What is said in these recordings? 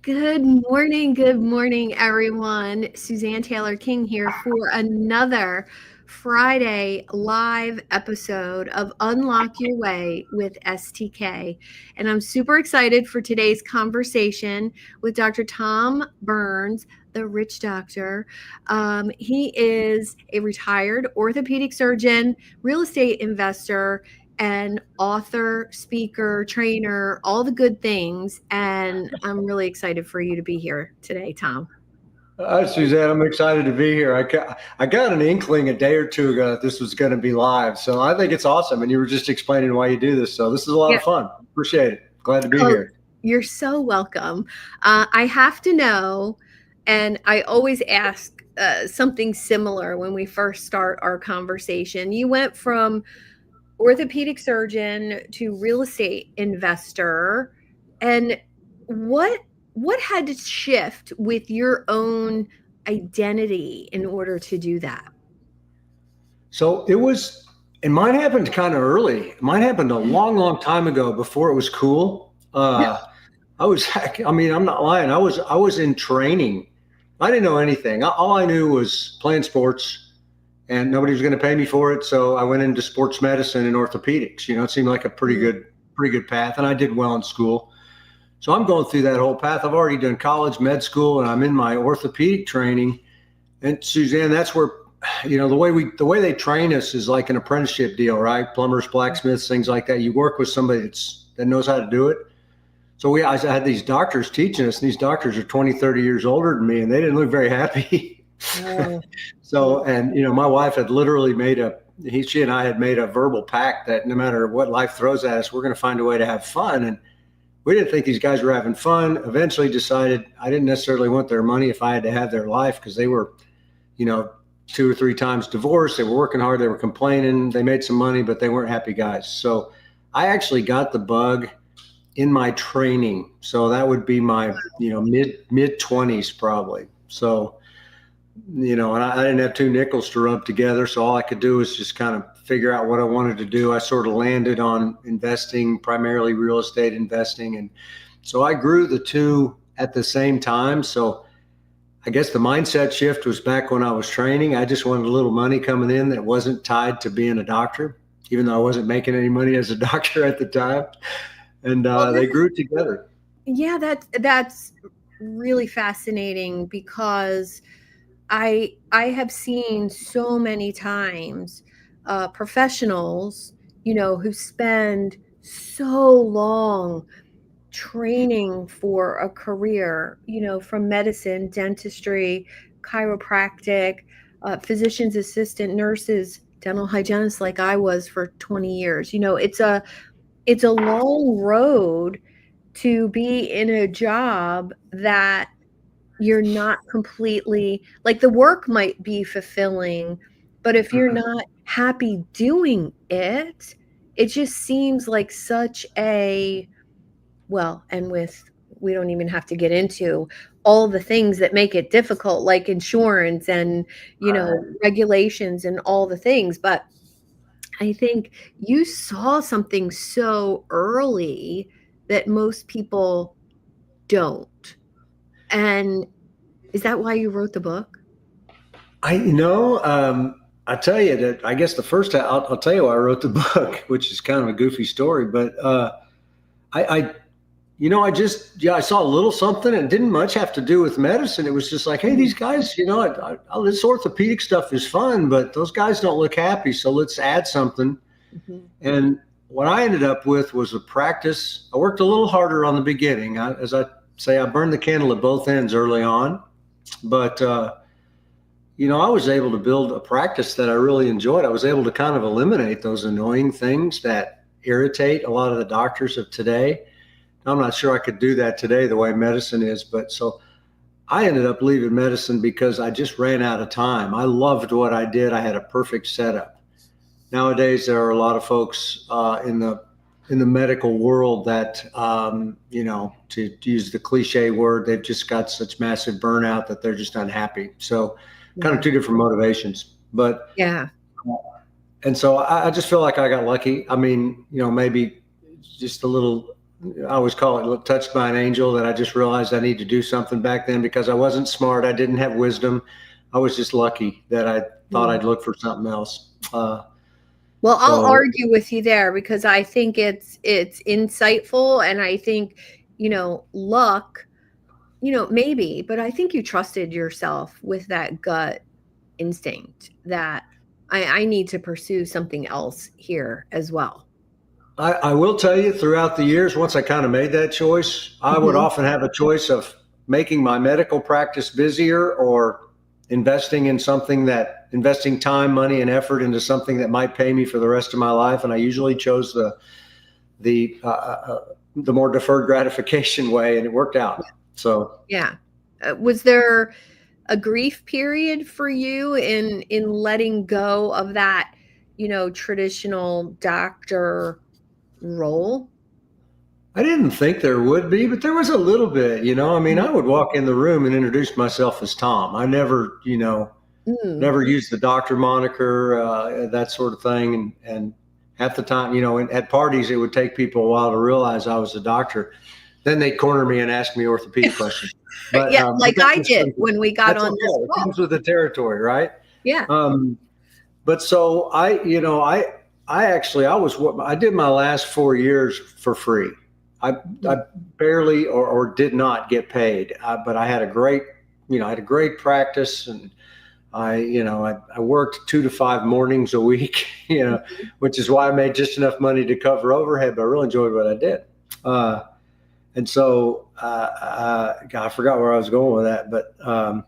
Good morning, everyone. Suzanne Taylor King here for another Friday live episode of Unlock Your Way with STK. And I'm super excited for today's conversation with Dr. Tom Burns, the Rich Doctor. He is a retired orthopedic surgeon, real estate investor, and author, speaker, trainer, all the good things. And I'm really excited for you to be here today, Tom. Suzanne, I'm excited to be here. I got an inkling a day or two ago that this was going to be live. So I think it's awesome. And you were just explaining why you do this. So this is a lot of fun. Appreciate it. Glad to be here. You're so welcome. I have to know, and I always ask something similar when we first start our conversation. You went from orthopedic surgeon to real estate investor, and what had to shift with your own identity in order to do that? So and mine happened kind of early. Mine happened a long time ago before it was cool. I'm not lying. I was in training. I didn't know anything. All I knew was playing sports, and nobody was going to pay me for it. So I went into sports medicine and orthopedics. It seemed like a pretty good path. And I did well in school. So I'm going through that whole path. I've already done college, med school, and I'm in my orthopedic training. And Suzanne, that's where, the way they train us is like an apprenticeship deal, right? Plumbers, blacksmiths, things like that. You work with somebody that knows how to do it. So I had these doctors teaching us, and these doctors are 20, 30 years older than me, and they didn't look very happy. So, my wife had literally she and I had made a verbal pact that no matter what life throws at us, we're going to find a way to have fun. And we didn't think these guys were having fun. Eventually decided I didn't necessarily want their money if I had to have their life, because they were, 2 or 3 times divorced. They were working hard. They were complaining. They made some money, but they weren't happy guys. So I actually got the bug in my training. So that would be my, mid 20s probably. So, and I didn't have 2 nickels to rub together. So all I could do was just kind of figure out what I wanted to do. I sort of landed on investing, primarily real estate investing. And so I grew the two at the same time. So I guess the mindset shift was back when I was training. I just wanted a little money coming in that wasn't tied to being a doctor, even though I wasn't making any money as a doctor at the time. And they grew together. Yeah, that's really fascinating, because I have seen so many times professionals, who spend so long training for a career, from medicine, dentistry, chiropractic, physician's assistant, nurses, dental hygienists, like I was for 20 years. It's a long road to be in a job that you're not completely, like, the work might be fulfilling, but if you're not happy doing it, it just seems like such a, we don't even have to get into all the things that make it difficult, like insurance and, regulations and all the things. But I think you saw something so early that most people don't. And is that why you wrote the book? I tell you that I guess I'll tell you why I wrote the book, which is kind of a goofy story, but I saw a little something, and it didn't much have to do with medicine. It was just like, hey, these guys, this orthopedic stuff is fun, but those guys don't look happy. So let's add something. Mm-hmm. And what I ended up with was a practice. I worked a little harder on the beginning. As I say, I burned the candle at both ends early on, but I was able to build a practice that I really enjoyed. I was able to kind of eliminate those annoying things that irritate a lot of the doctors of today. I'm not sure I could do that today the way medicine is, but so I ended up leaving medicine because I just ran out of time. I loved what I did. I had a perfect setup. Nowadays, there are a lot of folks in the medical world that, to use the cliche word, they've just got such massive burnout that they're just unhappy. So kind of 2 different motivations, but yeah. And so I just feel like I got lucky. I mean, maybe just a little I always call it touched by an angel, that I just realized I need to do something back then because I wasn't smart. I didn't have wisdom. I was just lucky that I thought Mm. I'd look for something else. Well, I'll So argue with you there because I think it's insightful, and I think, luck, maybe, but I think you trusted yourself with that gut instinct that I need to pursue something else here as well. I will tell you, throughout the years, once I kind of made that choice, I would Mhm. often have a choice of making my medical practice busier or investing time, money, and effort into something that might pay me for the rest of my life. And I usually chose the more deferred gratification way, and it worked out. So Yeah. Was there a grief period for you in letting go of that, traditional doctor role? I didn't think there would be, but there was a little bit. I mean, Mhm. I would walk in the room and introduce myself as Tom. I never, Mm, never used the doctor moniker, that sort of thing. And half the time, at parties, it would take people a while to realize I was a doctor. Then they'd corner me and ask me orthopedic questions. yeah, But like I did when we got that's on okay. this It call. comes with the territory, right? Yeah. Um, but so I did my last 4 years for free. I Mm, barely or did not get paid, but I had a great practice, and I worked 2 to 5 mornings a week, mhm. which is why I made just enough money to cover overhead, but I really enjoyed what I did. Uh, and so, God, I forgot where I was going with that, but, uh,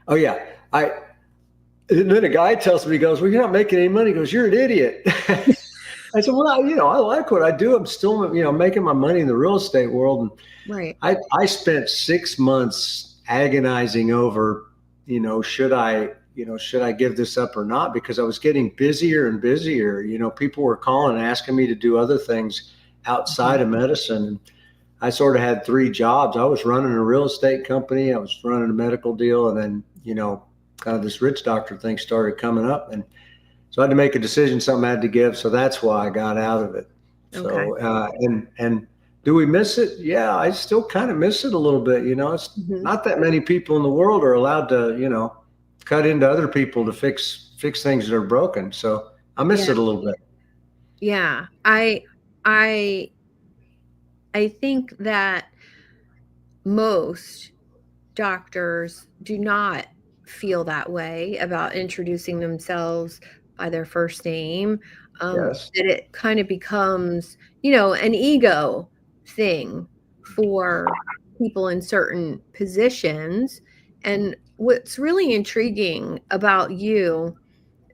oh yeah, and then a guy tells me, he goes, "Well, you're not making any money." He goes, "You're an idiot." I said, "Well, I like what I do. I'm still, making my money in the real estate world." And Right. I spent 6 months agonizing over, should I give this up or not? Because I was getting busier and busier. People were calling and asking me to do other things Mhm. outside of medicine. I sort of had 3 jobs. I was running a real estate company, I was running a medical deal, and then, kind of this rich doctor thing started coming up. And so I had to make a decision, something I had to give. So that's why I got out of it. Okay. So, and do we miss it? Yeah, I still kind of miss it a little bit. It's Mhm. not that many people in the world are allowed to, cut into other people to fix things that are broken. So I miss Yeah. it a little bit. Yeah. I I think that most doctors do not feel that way about introducing themselves by their first name, Yes. that it kind of becomes, an ego thing for people in certain positions. And what's really intriguing about you,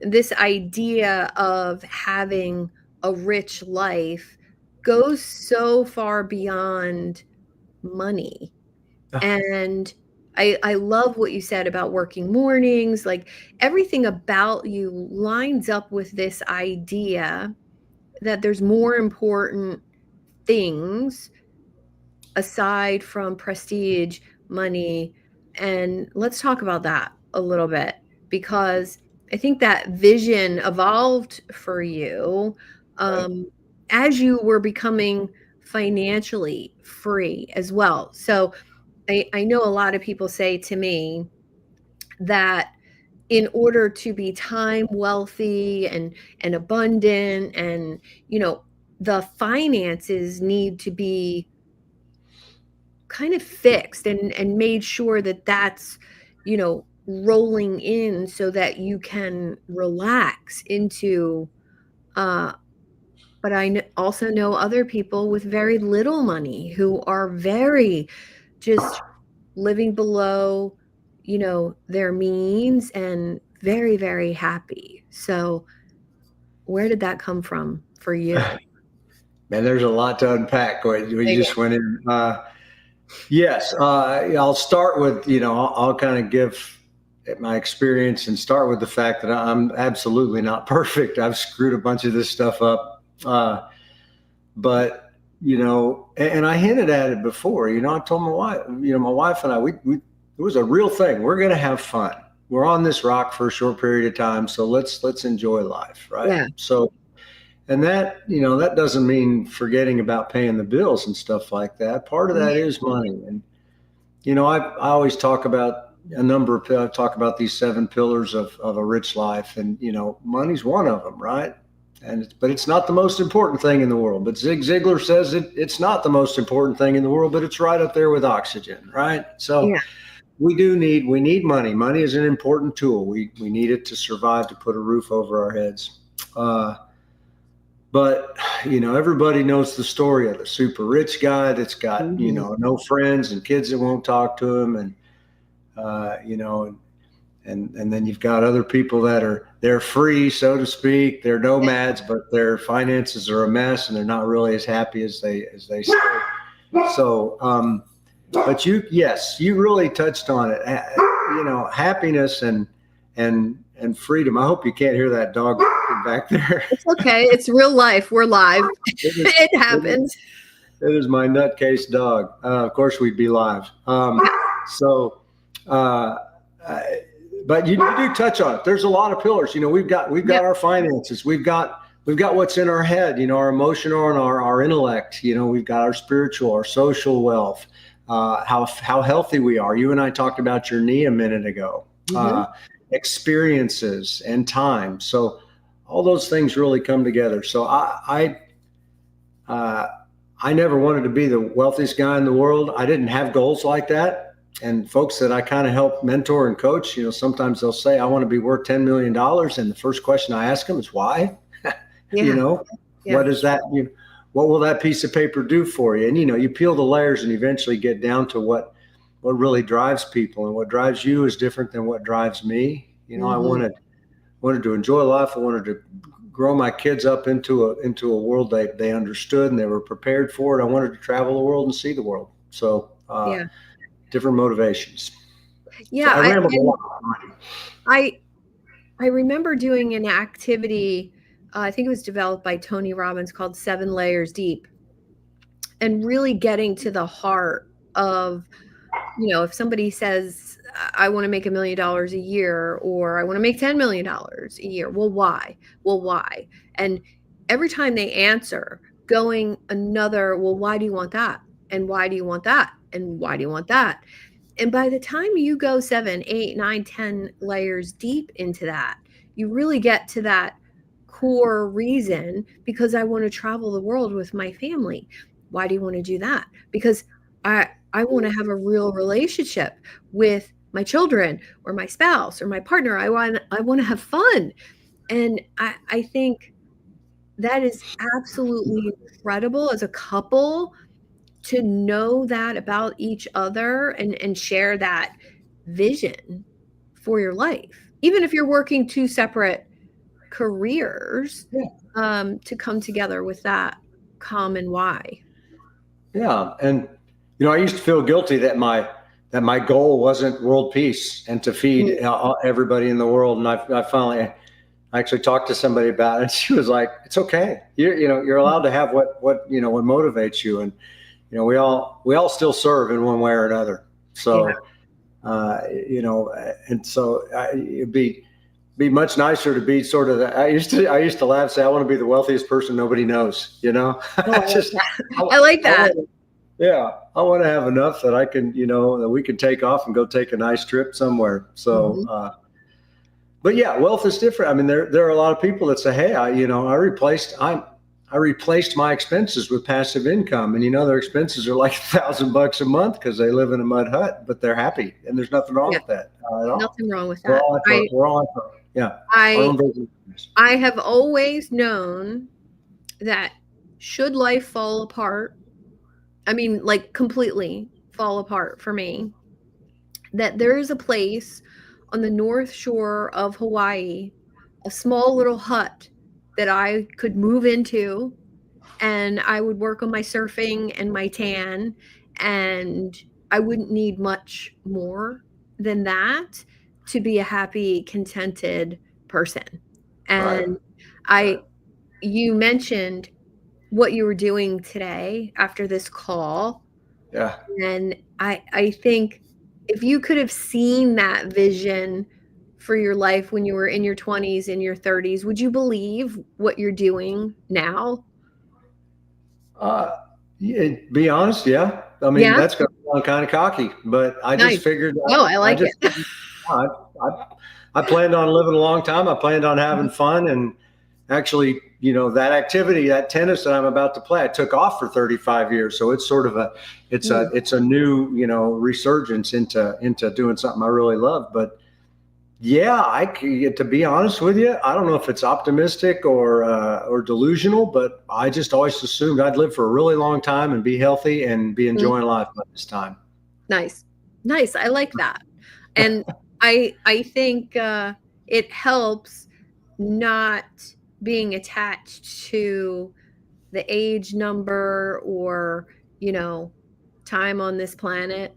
this idea of having a rich life, goes so far beyond money. And I love what you said about working mornings, like, everything about you lines up with this idea that there's more important things aside from prestige, money, and let's talk about that a little bit, because I think that vision evolved for you, Right. um, as you were becoming financially free as well. So I know a lot of people say to me that in order to be time wealthy and abundant, and the finances need to be kind of fixed and made sure that that's rolling in so that you can relax into, uh but also know other people with very little money who are very just living below, their means and very, very happy. So, where did that come from for you? Man, there's a lot to unpack. What you Yeah. just went in. Yes, I'll start with, I'll kind of give my experience and start with the fact that I'm absolutely not perfect. I've screwed a bunch of this stuff up. But, and I hinted at it before, I told my wife and it was a real thing. We're going to have fun. We're on this rock for a short period of time. So let's enjoy life. Right. Yeah. So, And that, that doesn't mean forgetting about paying the bills and stuff like that. Part of that is money. And, I always talk about talk about these 7 pillars of a rich life. And, money's one of them, right? But it's not the most important thing in the world. But Zig Ziglar says it's not the most important thing in the world, but it's right up there with oxygen, right? So we need money. Money is an important tool. We need it to survive, to put a roof over our heads. But, everybody knows the story of the super rich guy that's got, no friends and kids that won't talk to him. And, and then you've got other people that they're free, so to speak. They're nomads, but their finances are a mess and they're not really as happy as they say. So, but you really touched on it. Happiness and freedom. I hope you can't hear that dog back there. It's okay. It's real life. We're live. It happens. It is my nutcase dog. Of course, we'd be live. But you do touch on it. There's a lot of pillars. We've got our finances. We've got what's in our head. Our emotional and our intellect. We've got our spiritual, our social wealth. How healthy we are. You and I talked about your knee a minute ago. Experiences and time. So all those things really come together. So I never wanted to be the wealthiest guy in the world. I didn't have goals like that. And folks that I kind of help mentor and coach, sometimes they'll say, I want to be worth $10 million. And the first question I ask them is why? What is that? What will that piece of paper do for you? And, you peel the layers and eventually get down to what really drives people, and what drives you is different than what drives me. I wanted to enjoy life. I wanted to grow my kids up into a world they understood and they were prepared for it. I wanted to travel the world and see the world. So, different motivations. Yeah. So I remember doing an activity, I think it was developed by Tony Robbins, called 7 Layers Deep, and really getting to the heart of, if somebody says, I want to make $1 million a year, or I want to make $10 million a year. Well, why? And every time they answer, going another, well, why do you want that? And why do you want that? And why do you want that? And by the time you go 7, 8, 9, 10 layers deep into that, you really get to that core reason. Because I want to travel the world with my family. Why do you want to do that? Because I want to have a real relationship with my children or my spouse or my partner. I want to have fun. And I think that is absolutely incredible as a couple to know that about each other and share that vision for your life. Even if you're working 2 separate careers, to come together with that common why. Yeah. And, I used to feel guilty that my goal wasn't world peace and to feed everybody in the world. And I actually talked to somebody about it. And she was like, it's okay. You're allowed to have what motivates you. And, we all still serve in one way or another. So, and so it'd be much nicer to be sort of I used to laugh, say, I want to be the wealthiest person nobody knows, I like that. I want to have enough that I can, that we can take off and go take a nice trip somewhere. So, but yeah, wealth is different. I mean, there are a lot of people that say, hey, I replaced my expenses with passive income, and their expenses are like $1,000 a month because they live in a mud hut, but they're happy, and there's nothing wrong with that at all. Nothing wrong with that. We're all I have always known that should life fall apart, I mean, like completely fall apart for me, that there is a place on the North Shore of Hawaii, a small little hut that I could move into, and I would work on my surfing and my tan, and I wouldn't need much more than that to be a happy, contented person. And you mentioned what you were doing today after this call. Yeah. And I think if you could have seen that vision for your life when you were in your 20s, in your 30s, would you believe what you're doing now? Be honest, yeah. I mean, Yeah? that's going to sound kind of cocky, but I just Nice. figured, Oh, I I like just, it. I, I, I planned on living a long time. I planned on having fun, and actually, that activity, that tennis that I'm about to play, I took off for 35 years. So it's sort of Mm. it's a new, resurgence into doing something I really love. But yeah, to be honest with you, I don't know if it's optimistic or delusional, but I just always assumed I'd live for a really long time and be healthy and be Mm. enjoying life by this time. Nice. Nice. I like that. And I think it helps not being attached to the age number or, time on this planet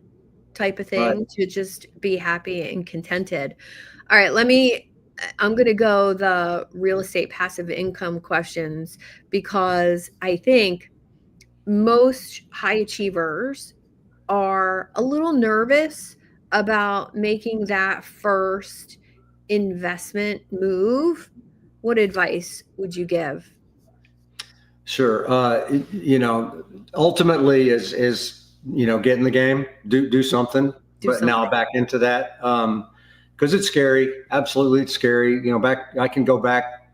type of Right. thing, to just be happy and contented. All right, I'm going to go the real estate passive income questions, because I think most high achievers are a little nervous about making that first investment move. What advice would you give? Sure. Ultimately get in the game, do something, Do but now something. back into that. Cause it's scary. Absolutely. It's scary. I can go back,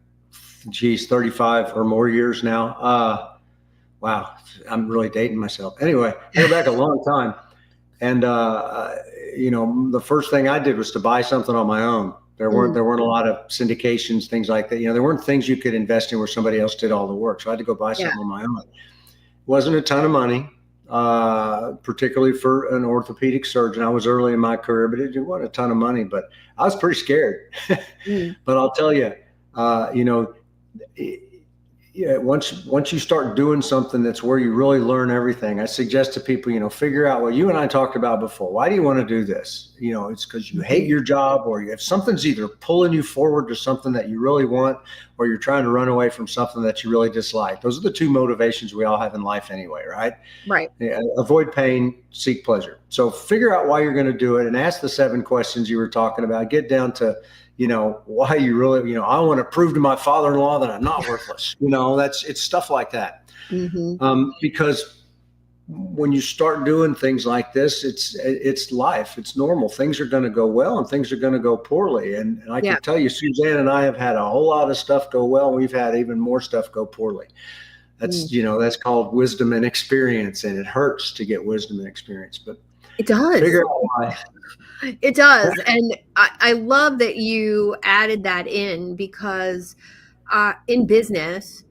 geez, 35 or more years now. Wow. I'm really dating myself. Anyway, I go back a long time. And, the first thing I did was to buy something on my own. Mm, There weren't a lot of syndications, things like that. There weren't things you could invest in where somebody else did all the work. So I had to go buy yeah. something on my own. It wasn't a ton of money, particularly for an orthopedic surgeon. I was early in my career, but it wasn't a ton of money. But I was pretty scared. Mm, But I'll tell you, yeah, once you start doing something that's where you really learn everything, I suggest to people, figure out what you and I talked about before. Why do you want to do this? It's because you hate mhm. your job, or if something's either pulling you forward to something that you really want, or you're trying to run away from something that you really dislike. Those are the two motivations we all have in life anyway, right? Right. Yeah, avoid pain, seek pleasure. So figure out why you're going to do it and ask the 7 questions you were talking about. Get down to, why you really, I want to prove to my father-in-law that I'm not worthless. It's stuff like that. Hmm. Because when you start doing things like this, it's life. It's normal. Things are going to go well and things are going to go poorly. And I Yeah. can tell you, Suzanne and I have had a whole lot of stuff go well. We've had even more stuff go poorly. Mm. That's called wisdom and experience, and it hurts to get wisdom and experience, but It does. figure out why. It does. And I love that you added that in, because in business,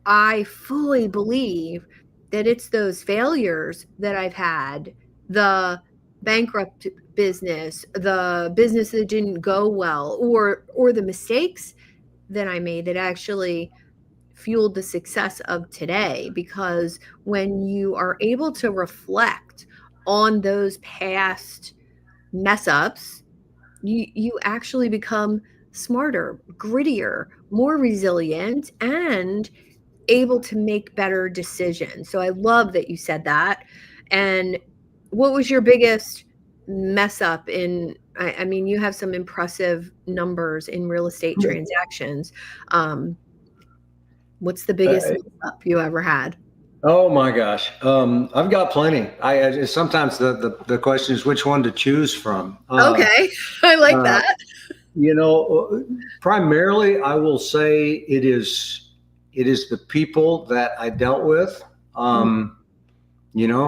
I fully believe that it's those failures that I've had, the bankrupt business, the business that didn't go well, or the mistakes that I made that actually fueled the success of today. Because when you are able to reflect on those past mess ups, you actually become smarter, grittier, more resilient, and able to make better decisions. So I love that you said that. And what was your biggest mess up in? I mean, you have some impressive numbers in real estate transactions. Um, what's the biggest Uh, mess up you ever had? oh my gosh, I've got plenty. I sometimes the question is which one to choose from. Okay, I like Uh, that. you know, Primarily, I will say it is the people that I dealt with. Mm, Um,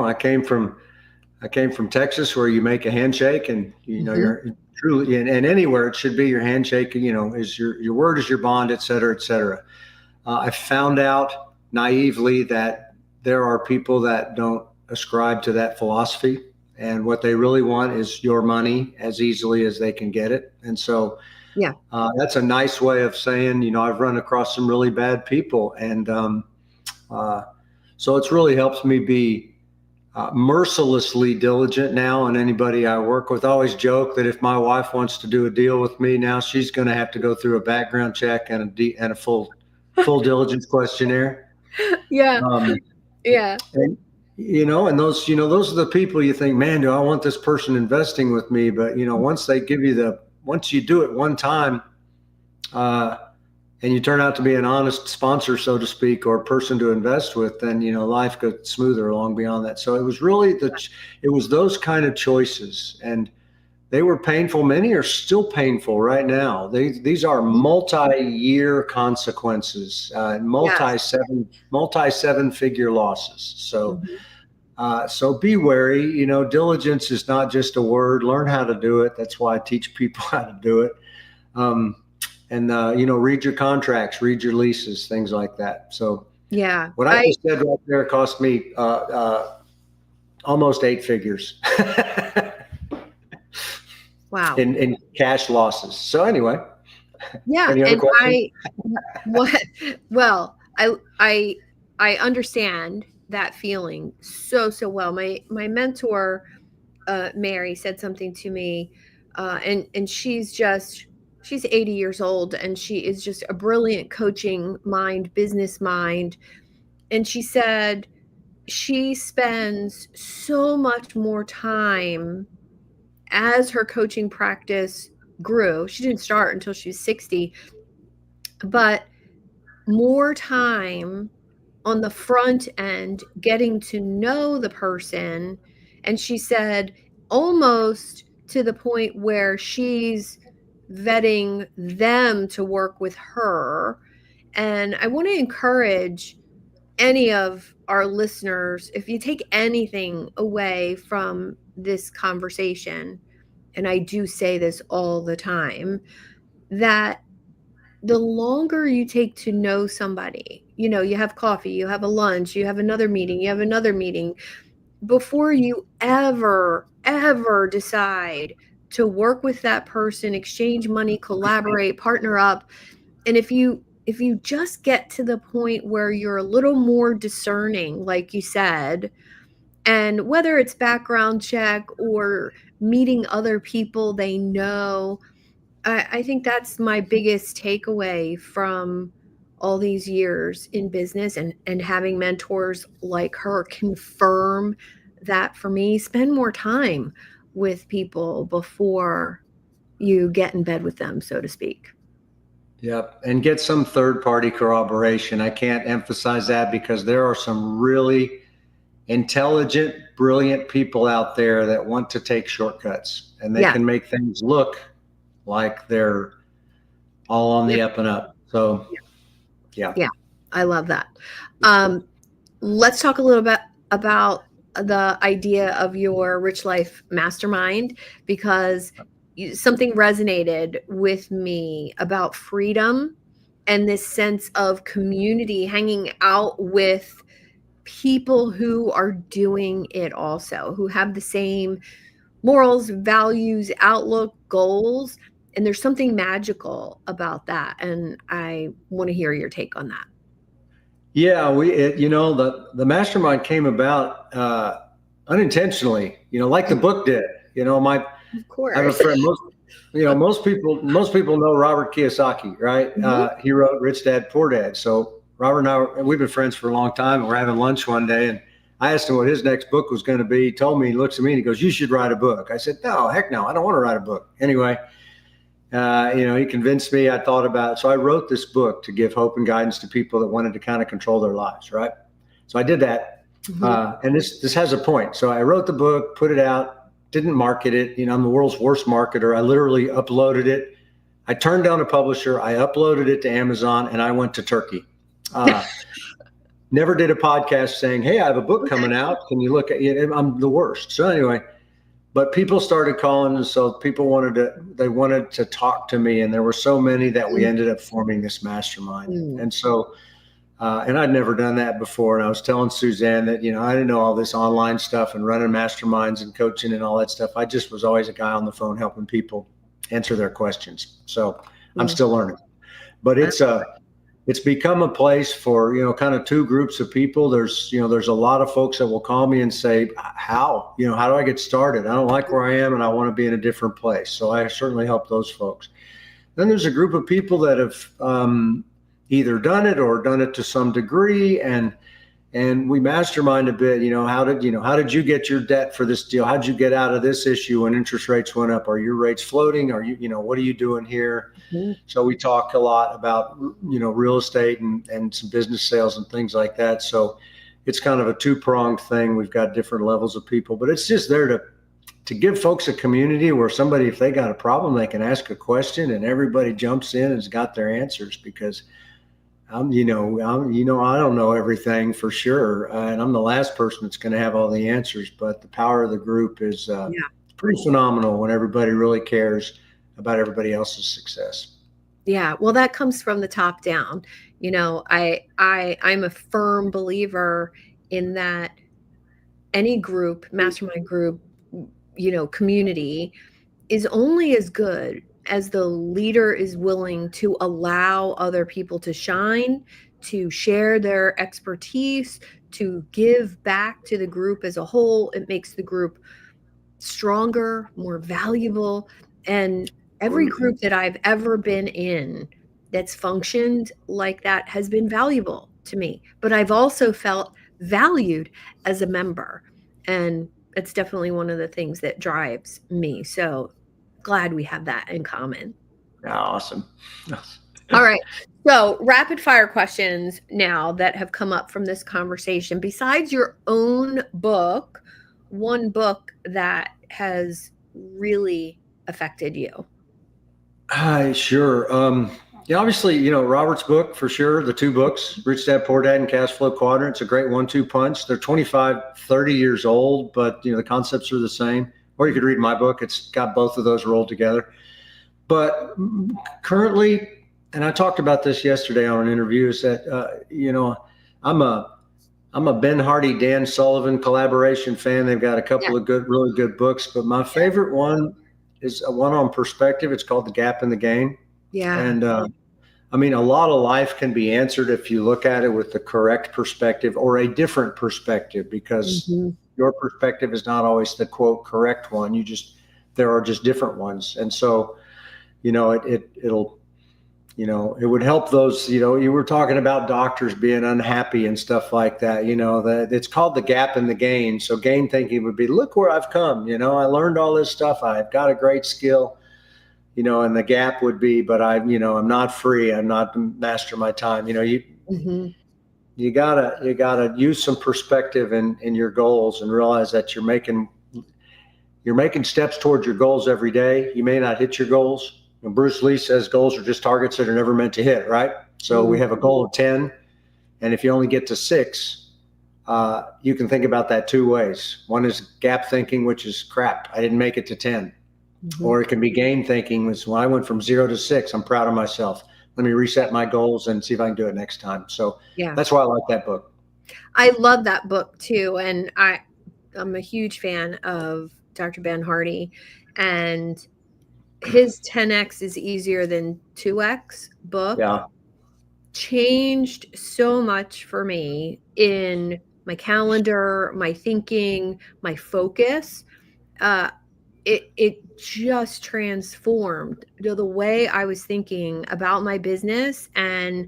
I came from Texas, where you make a handshake, and mhm. you're truly, and anywhere it should be your handshake. Is your word is your bond, et cetera, et cetera. I found out naively that there are people that don't ascribe to that philosophy, and what they really want is your money as easily as they can get it. And so Yeah. that's a nice way of saying, I've run across some really bad people, and uh, so it's really helps me be mercilessly diligent now. And anybody I work with, I always joke that if my wife wants to do a deal with me now, she's going to have to go through a background check and a full diligence questionnaire. Yeah. Um, Yeah. and and those are the people you think, man, do I want this person investing with me? But once they give you once you do it one time, and you turn out to be an honest sponsor, so to speak, or person to invest with, then, life goes smoother along beyond that. So it was really it was those kind of choices, and they were painful. Many are still painful right now. These are multi-year consequences, multi seven-figure losses. So, so be wary. Diligence is not just a word. Learn how to do it. That's why I teach people how to do it. And read your contracts, read your leases, things like that. So yeah, what I just said right there cost me almost 8 figures. Wow. In cash losses. So anyway. Yeah. Any other questions? I understand that feeling so well. My mentor, Mary, said something to me, and she's 80 years old, and she is just a brilliant coaching mind, business mind. And she said she spends so much more time as her coaching practice grew. She didn't start until she was 60, but more time on the front end getting to know the person. And she said almost to the point where she's vetting them to work with her. And I want to encourage any of our listeners, if you take anything away from this conversation, and I do say this all the time, that the longer you take to know somebody, you have coffee, you have a lunch, you have another meeting, before you ever decide to work with that person, exchange money, collaborate, partner up. And if you just get to the point where you're a little more discerning, like you said, and whether it's background check or meeting other people they know, I think that's my biggest takeaway from all these years in business, and having mentors like her confirm that for me. Spend more time with people before you get in bed with them, so to speak. Yep. And get some third-party corroboration. I can't emphasize that, because there are some really intelligent, brilliant people out there that want to take shortcuts, and they can make things look like they're all on the up and up. So yeah, I love that. Let's talk a little bit about the idea of your Rich Life Mastermind, because something resonated with me about freedom and this sense of community, hanging out with people who are doing it also, who have the same morals, values, outlook, goals. And there's something magical about that. And I want to hear your take on that. Yeah, the mastermind came about unintentionally, like the book did. Of course. I have a friend. Most people know Robert Kiyosaki, right? Mm-hmm. He wrote Rich Dad Poor Dad. So Robert and I, we've been friends for a long time. And we're having lunch one day, and I asked him what his next book was going to be. He told me, he looks at me and he goes, "You should write a book." I said, "No, heck no, I don't want to write a book." Anyway, he convinced me. I thought about it. So I wrote this book to give hope and guidance to people that wanted to kind of control their lives, right? So I did that. Mm-hmm. And this has a point. So I wrote the book, put it out, didn't market it. I'm the world's worst marketer. I literally uploaded it. I turned down a publisher. I uploaded it to Amazon, and I went to Turkey. Never did a podcast saying, "Hey, I have a book coming out. Can you look at it?" I'm the worst. So anyway, but people started calling, and so people wanted to talk to me, and there were so many that we ended up forming this mastermind. And so, and I'd never done that before. And I was telling Suzanne that, I didn't know all this online stuff and running masterminds and coaching and all that stuff. I just was always a guy on the phone helping people answer their questions. So I'm still learning, but it's become a place for, kind of two groups of people. There's a lot of folks that will call me and say, how do I get started? I don't like where I am and I want to be in a different place. So I certainly help those folks. Then there's a group of people that have either done it or done it to some degree. And and we mastermind a bit. How did you get your debt for this deal? How did you get out of this issue when interest rates went up? Are your rates floating? Are what are you doing here? Mm-hmm. So we talk a lot about, real estate and some business sales and things like that. So it's kind of a two-pronged thing. We've got different levels of people, but it's just there to give folks a community where somebody, if they got a problem, they can ask a question and everybody jumps in and has got their answers, because I don't know everything for sure. And I'm the last person that's going to have all the answers, but the power of the group is pretty phenomenal when everybody really cares about everybody else's success. Yeah. Well, that comes from the top down. I'm a firm believer in that any group, mastermind group, community is only as good as the leader is willing to allow other people to shine, to share their expertise, to give back to the group as a whole. It makes the group stronger, more valuable. And every group that I've ever been in that's functioned like that has been valuable to me. But I've also felt valued as a member. And it's definitely one of the things that drives me. So glad we have that in common. Awesome. All right. So rapid fire questions now that have come up from this conversation. Besides your own book, one book that has really affected you? Hi, sure. Obviously, Robert's book for sure. The two books, Rich Dad, Poor Dad and Cash Flow Quadrant. It's a great 1-2 punch. They're 25, 30 years old, but the concepts are the same. Or you could read my book. It's got both of those rolled together. But currently, and I talked about this yesterday on an interview, is that, I'm a Ben Hardy, Dan Sullivan collaboration fan. They've got a couple of really good books, but my favorite one is one on perspective. It's called The Gap in the Gain. Yeah. And a lot of life can be answered if you look at it with the correct perspective or a different perspective, because your perspective is not always the quote correct one. There are just different ones. And so, it would help those, you were talking about doctors being unhappy and stuff like that, that it's called the gap in the gain. So gain thinking would be, look where I've come, I learned all this stuff. I've got a great skill, and the gap would be, but I'm not free. I'm not the master of my time. You gotta use some perspective in your goals and realize that you're making steps towards your goals every day. You may not hit your goals. And Bruce Lee says goals are just targets that are never meant to hit, right? So we have a goal of 10. And if you only get to 6, you can think about that two ways. One is gap thinking, which is crap, I didn't make it to 10. Or it can be gain thinking, which I went from 0 to 6. I'm proud of myself. Let me reset my goals and see if I can do it next time. So that's why I like that book. I love that book too. And I'm a huge fan of Dr. Ben Hardy, and his 10X is easier than 2X book changed so much for me in my calendar, my thinking, my focus. It just transformed the way I was thinking about my business and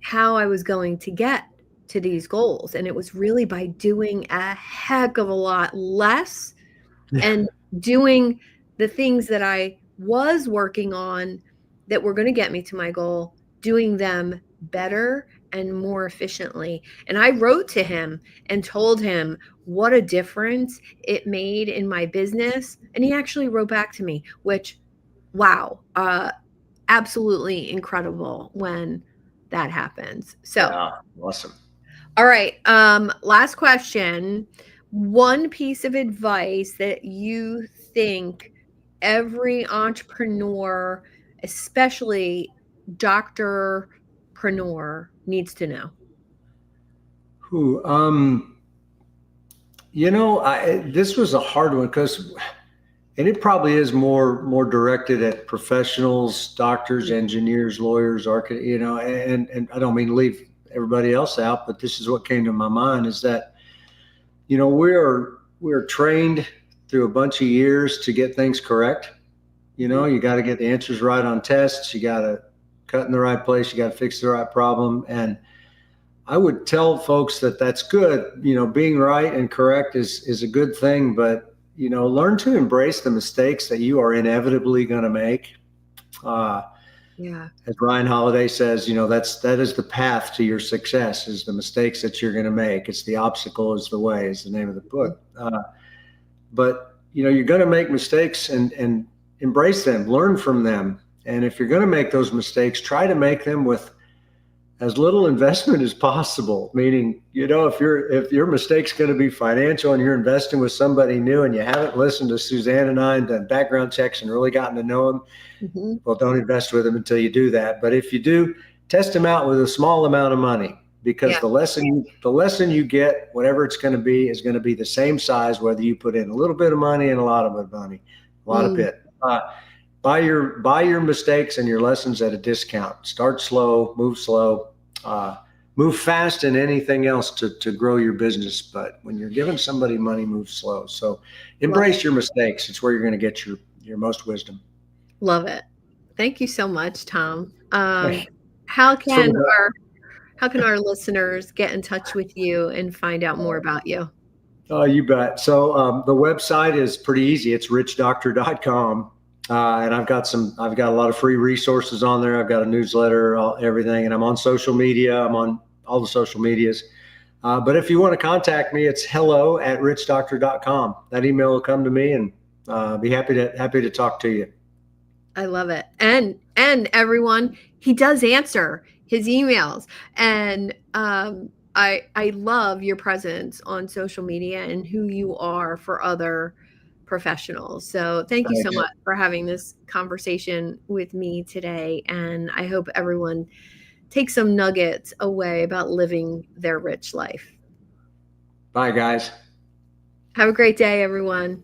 how I was going to get to these goals. And it was really by doing a heck of a lot less and doing the things that I was working on that were going to get me to my goal, doing them better and more efficiently. And I wrote to him and told him what a difference it made in my business. And he actually wrote back to me, which, wow, absolutely incredible when that happens. So awesome. All right. Last question. One piece of advice that you think every entrepreneur, especially doctorpreneur, needs to know? This was a hard one and it probably is more directed at professionals, doctors, engineers, lawyers, architects, and I don't mean to leave everybody else out, but this is what came to my mind, is that, we're trained through a bunch of years to get things correct. You got to get the answers right on tests. You got to cut in the right place. You got to fix the right problem. And I would tell folks that that's good. Being right and correct is a good thing, but learn to embrace the mistakes that you are inevitably going to make. Yeah. As Ryan Holiday says, that is the path to your success, is the mistakes that you're going to make. It's the obstacle is the way, is the name of the book. But you're going to make mistakes, and embrace them, learn from them. And if you're going to make those mistakes, try to make them with as little investment as possible. Meaning, if your mistake's going to be financial and you're investing with somebody new and you haven't listened to Suzanne and I and done background checks and really gotten to know them, well, don't invest with them until you do that. But if you do, test them out with a small amount of money, because the lesson you get, whatever it's going to be, is going to be the same size whether you put in a little bit of money and a lot of money, a lot of bit. Buy your mistakes and your lessons at a discount. Start slow, move fast in anything else to grow your business. But when you're giving somebody money, move slow. So embrace your mistakes. It's where you're going to get your most wisdom. Love it. Thank you so much, Tom. How can our listeners get in touch with you and find out more about you? Oh, you bet. So the website is pretty easy. It's richdoctor.com. And I've got a lot of free resources on there. I've got a newsletter, everything, and I'm on social media. I'm on all the social medias. But if you want to contact me, it's hello@richdoctor.com. That email will come to me, and be happy to talk to you. I love it. And everyone, he does answer his emails, and I love your presence on social media and who you are for other professionals. So thank you so much for having this conversation with me today. And I hope everyone takes some nuggets away about living their rich life. Bye, guys. Have a great day, everyone.